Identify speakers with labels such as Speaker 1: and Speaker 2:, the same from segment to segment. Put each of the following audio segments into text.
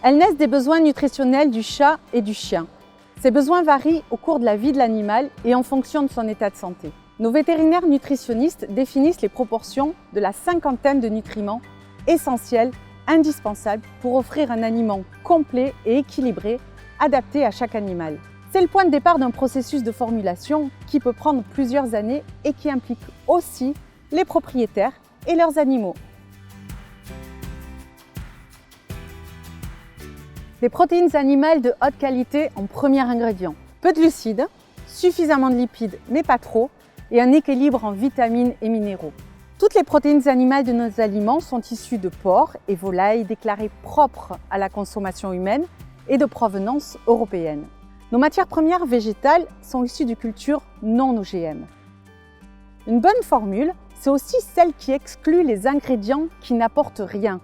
Speaker 1: Elles naissent des besoins nutritionnels du chat et du chien. Ces besoins varient au cours de la vie de l'animal et en fonction de son état de santé. Nos vétérinaires nutritionnistes définissent les proportions de la cinquantaine de nutriments essentiels, indispensables pour offrir un aliment complet et équilibré, adapté à chaque animal. C'est le point de départ d'un processus de formulation qui peut prendre plusieurs années et qui implique aussi les propriétaires et leurs animaux. Des protéines animales de haute qualité en premier ingrédient. Peu de glucides, suffisamment de lipides mais pas trop, et un équilibre en vitamines et minéraux. Toutes les protéines animales de nos aliments sont issues de porcs et volailles déclarés propres à la consommation humaine et de provenance européenne. Nos matières premières végétales sont issues de cultures non OGM. Une bonne formule, c'est aussi celle qui exclut les ingrédients qui n'apportent rien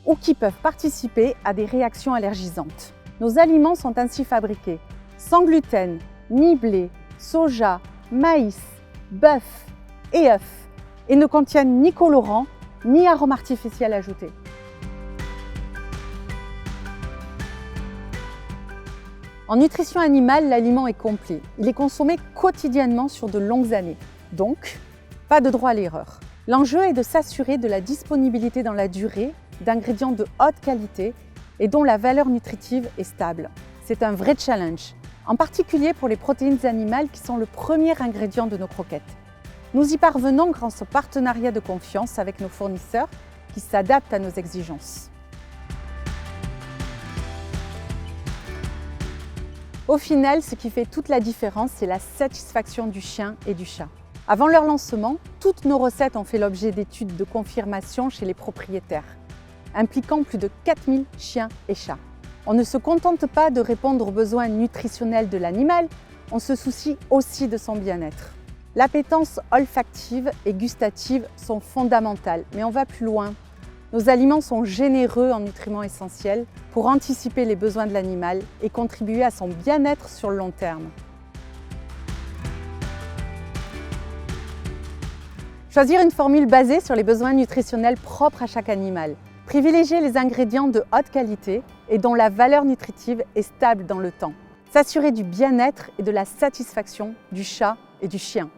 Speaker 1: ou qui peuvent participer à des réactions allergisantes. Nos aliments sont ainsi fabriqués sans gluten, ni blé, soja, maïs, bœuf et œufs, et ne contiennent ni colorants, ni arômes artificiels ajoutés. En nutrition animale, l'aliment est complet. Il est consommé quotidiennement sur de longues années. Donc, pas de droit à l'erreur. L'enjeu est de s'assurer de la disponibilité dans la durée d'ingrédients de haute qualité et dont la valeur nutritive est stable. C'est un vrai challenge, en particulier pour les protéines animales qui sont le premier ingrédient de nos croquettes. Nous y parvenons grâce au partenariat de confiance avec nos fournisseurs qui s'adaptent à nos exigences. Au final, ce qui fait toute la différence, c'est la satisfaction du chien et du chat. Avant leur lancement, toutes nos recettes ont fait l'objet d'études de confirmation chez les propriétaires, impliquant plus de 4000 chiens et chats. On ne se contente pas de répondre aux besoins nutritionnels de l'animal, on se soucie aussi de son bien-être. L'appétence olfactive et gustative sont fondamentales, mais on va plus loin. Nos aliments sont généreux en nutriments essentiels pour anticiper les besoins de l'animal et contribuer à son bien-être sur le long terme. Choisir une formule basée sur les besoins nutritionnels propres à chaque animal. Privilégier les ingrédients de haute qualité et dont la valeur nutritive est stable dans le temps. S'assurer du bien-être et de la satisfaction du chat et du chien.